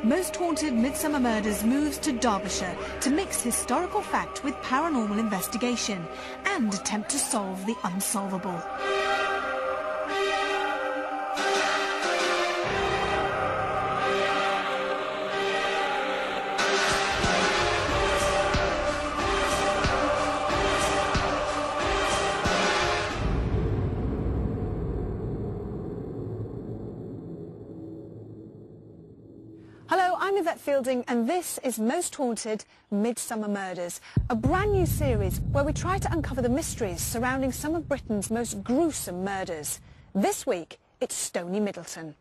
Most Haunted Midsummer Murders moves to Derbyshire to mix historical fact with paranormal investigation and attempt to solve the unsolvable. I'm Yvette Fielding and this is Most Haunted Midsummer Murders, a brand new series where we try to uncover the mysteries surrounding some of Britain's most gruesome murders. This week, it's Stoney, Middleton.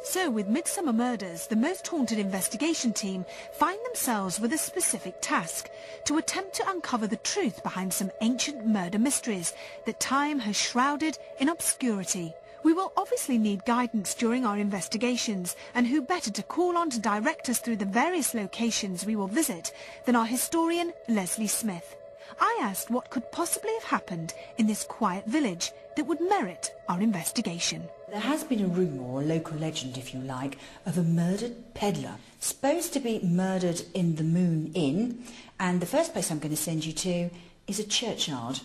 So with Midsummer Murders, the Most Haunted investigation team find themselves with a specific task to attempt to uncover the truth behind some ancient murder mysteries that time has shrouded in obscurity. We will obviously need guidance during our investigations, and who better to call on to direct us through the various locations we will visit than our historian Leslie Smith. I asked what could possibly have happened in this quiet village that would merit our investigation. There has been a rumour, or a local legend if you like, of a murdered peddler, supposed to be murdered in the Moon Inn, and the first place I'm going to send you to is a churchyard.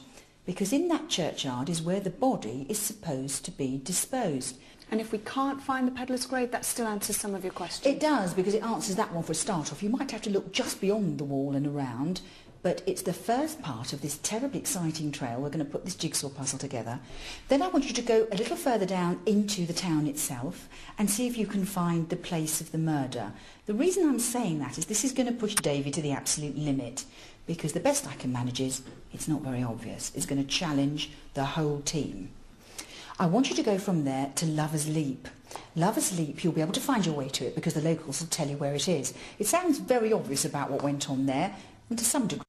Because in that churchyard is where the body is supposed to be disposed. And if we can't find the peddler's grave, that still answers some of your questions? It does, because it answers that one for a start off. You might have to look just beyond the wall and around, but it's the first part of this terribly exciting trail. We're going to put this jigsaw puzzle together. Then I want you to go a little further down into the town itself and see if you can find the place of the murder. The reason I'm saying that is this is going to push David to the absolute limit, because the best I can manage is it's not very obvious. It's going to challenge the whole team. I want you to go from there to Lover's Leap. Lover's Leap, you'll be able to find your way to it because the locals will tell you where it is. It sounds very obvious about what went on there, and to some degree.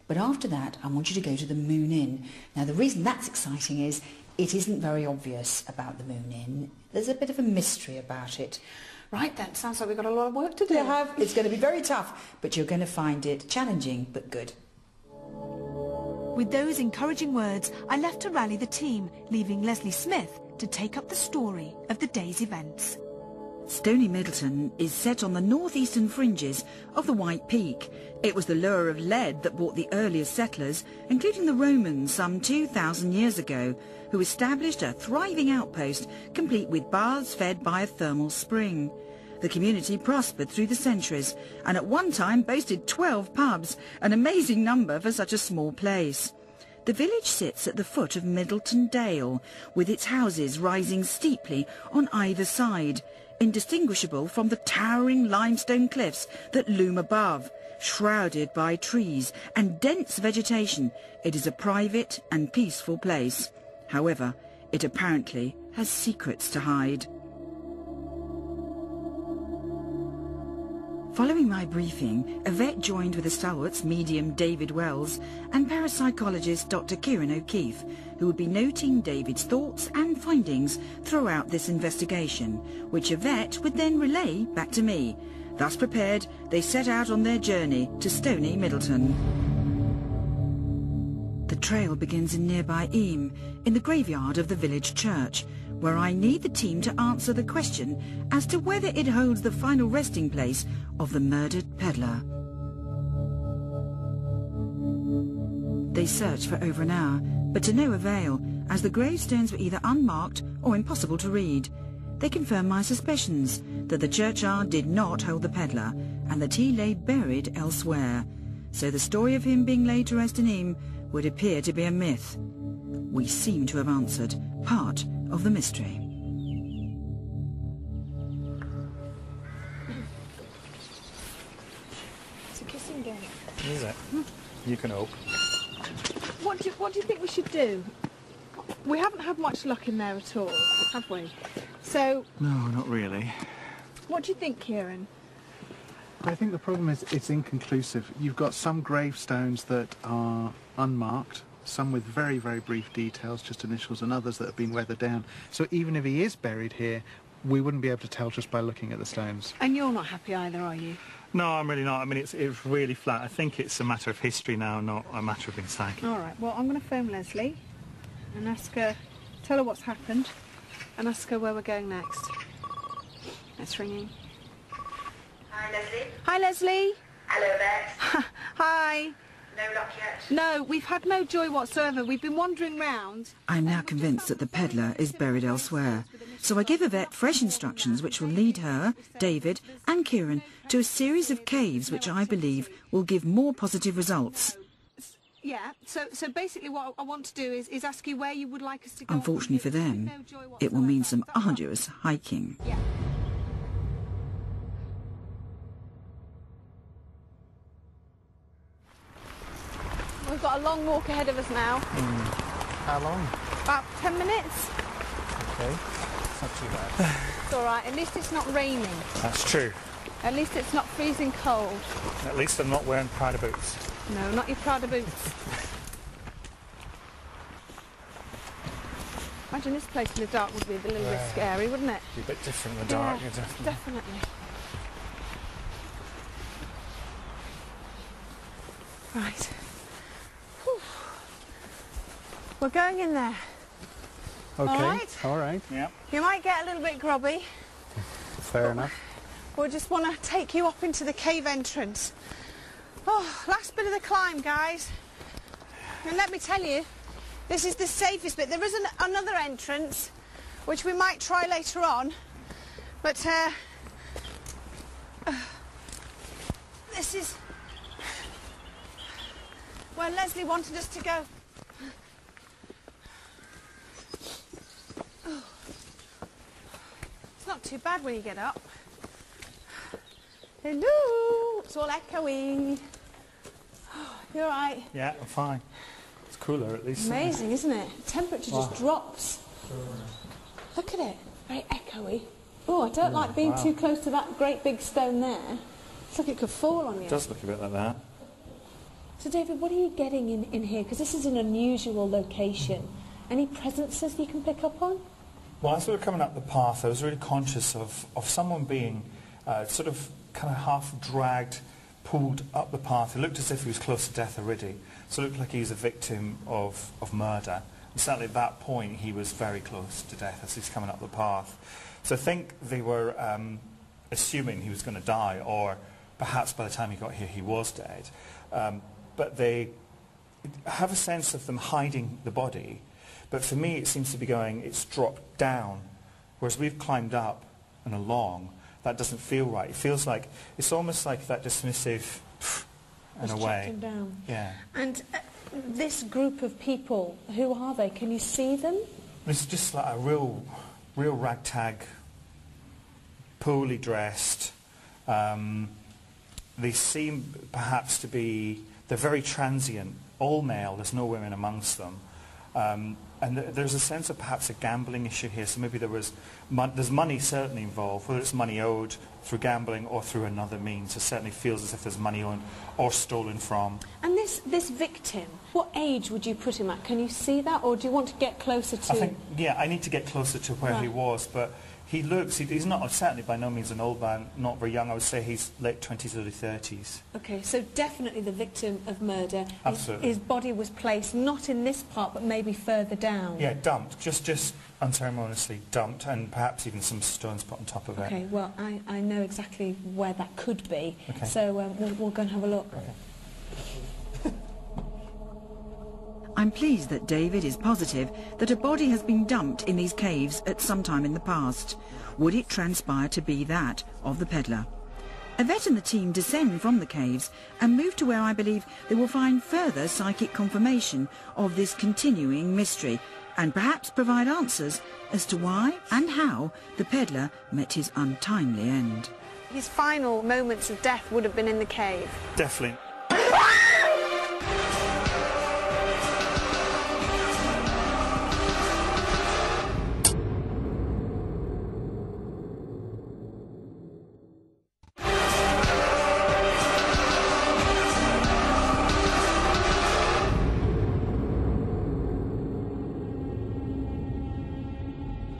But after that, I want you to go to the Moon Inn. Now, the reason that's exciting is it isn't very obvious about the Moon Inn. There's a bit of a mystery about it. Right then, sounds like we've got a lot of work to do. You have. It's going to be very tough, but you're going to find it challenging but good. With those encouraging words, I left to rally the team, leaving Leslie Smith to take up the story of the day's events. Stoney Middleton is set on the northeastern fringes of the White Peak. It was the lure of lead that brought the earliest settlers, including the Romans some 2,000 years ago, who established a thriving outpost complete with baths fed by a thermal spring. The community prospered through the centuries and at one time boasted 12 pubs, an amazing number for such a small place. The village sits at the foot of Middleton Dale, with its houses rising steeply on either side, indistinguishable from the towering limestone cliffs that loom above. Shrouded by trees and dense vegetation, it is a private and peaceful place. However, it apparently has secrets to hide. Following my briefing, Yvette joined with the stalwarts medium David Wells and parapsychologist Dr. Kieran O'Keefe, who would be noting David's thoughts and findings throughout this investigation, which Yvette would then relay back to me. Thus prepared, they set out on their journey to Stoney, Middleton. The trail begins in nearby Eyam, in the graveyard of the village church, where I need the team to answer the question as to whether it holds the final resting place of the murdered peddler. They searched for over an hour, but to no avail, as the gravestones were either unmarked or impossible to read. They confirmed my suspicions that the churchyard did not hold the peddler and that he lay buried elsewhere. So the story of him being laid to rest in Eyam would appear to be a myth. We seem to have answered part of the mystery. It's a kissing game. Is it? You can hope. What do you think we should do? We haven't had much luck in there at all, have we? So... No, not really. What do you think, Kieran? I think the problem is it's inconclusive. You've got some gravestones that are unmarked, some with very, very brief details, just initials, and others that have been weathered down. So even if he is buried here, we wouldn't be able to tell just by looking at the stones. And you're not happy either, are you? No, I'm really not. I mean, it's really flat. I think it's a matter of history now, not a matter of insight. All right, well, I'm going to phone Leslie and ask her, tell her what's happened, and ask her where we're going next. It's ringing. Hi, Leslie. Hi, Leslie. Hello, Beth. Hi. No luck yet? No, we've had no joy whatsoever. We've been wandering round. I'm now convinced that the peddler is buried elsewhere, so I give Yvette fresh instructions which will lead her, David and Kieran to a series of caves which I believe will give more positive results. Yeah, so basically what I want to do is ask you where you would like us to go. Unfortunately for them, it will mean some arduous hiking. Yeah. We've got a long walk ahead of us now. How long? About 10 minutes. Okay, it's not too bad. It's all right. At least it's not raining. That's true. At least it's not freezing cold. At least I'm not wearing Prada boots. No, not your Prada boots. Imagine this place in the dark would be a little bit scary, wouldn't it? Be a bit different in the dark, Yeah, definitely. definitely. Right. Whew. We're going in there. Okay. All right. All right. Yeah. You might get a little bit grubby. Fair enough. We'll just want to take you up into the cave entrance. Oh, last bit of the climb, guys. And let me tell you, this is the safest bit. There is another entrance, which we might try later on. But this is where Leslie wanted us to go. Oh. It's not too bad when you get up. Hello! It's all echoing. Oh, you're right. Yeah, I'm fine. It's cooler at least. Amazing, isn't it? The temperature just drops. Look at it. Very echoey. Oh, I don't like being too close to that great big stone there. It's like it could fall on you. It does look a bit like that. So, David, what are you getting in here? Because this is an unusual location. Any presences you can pick up on? Well, as we were coming up the path, I was really conscious of someone being sort of kind of half dragged, pulled up the path. It looked as if he was close to death already. So it looked like he was a victim of murder. And certainly at that point, he was very close to death as he's coming up the path. So I think they were assuming he was going to die, or perhaps by the time he got here, he was dead. But they have a sense of them hiding the body. But for me, it seems to be going, it's dropped down. Whereas we've climbed up and along, that doesn't feel right. It feels like, it's almost like that dismissive, in a way. Him down. Yeah. And this group of people, who are they? Can you see them? It's just like a real ragtag, poorly dressed. They seem perhaps to be, they're very transient, all male, there's no women amongst them. And there's a sense of perhaps a gambling issue here, so maybe there's money certainly involved, whether it's money owed through gambling or through another means. It certainly feels as if there's money owed or stolen from. And this victim, what age would you put him at? Can you see that, or do you want to get closer to... I think, yeah, I need to get closer to where he was, but he looks, he's not, certainly by no means an old man, not very young. I would say he's late 20s, early 30s. Okay, so definitely the victim of murder. Absolutely. His body was placed not in this part, but maybe further down. Yeah, dumped, just unceremoniously dumped, and perhaps even some stones put on top of it. Okay, well, I know exactly where that could be, okay. So we'll go and have a look. Okay. I'm pleased that David is positive that a body has been dumped in these caves at some time in the past. Would it transpire to be that of the peddler? Yvette and the team descend from the caves and move to where I believe they will find further psychic confirmation of this continuing mystery, and perhaps provide answers as to why and how the peddler met his untimely end. His final moments of death would have been in the cave. Definitely.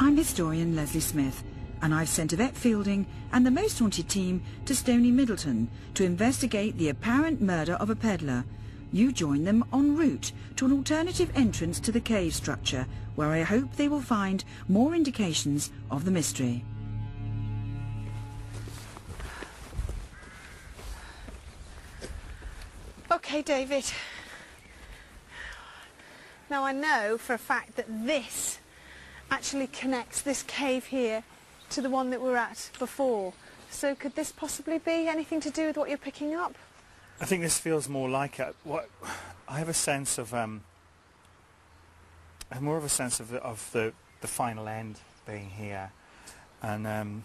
I'm historian Leslie Smith, and I've sent Yvette Fielding and the Most Haunted team to Stoney, Middleton to investigate the apparent murder of a peddler. You join them en route to an alternative entrance to the cave structure, where I hope they will find more indications of the mystery. OK, David. Now I know for a fact that this actually connects this cave here to the one that we were at before. So could this possibly be anything to do with what you're picking up? I think this feels more like it. I have a sense of, I have more of a sense of the final end being here, and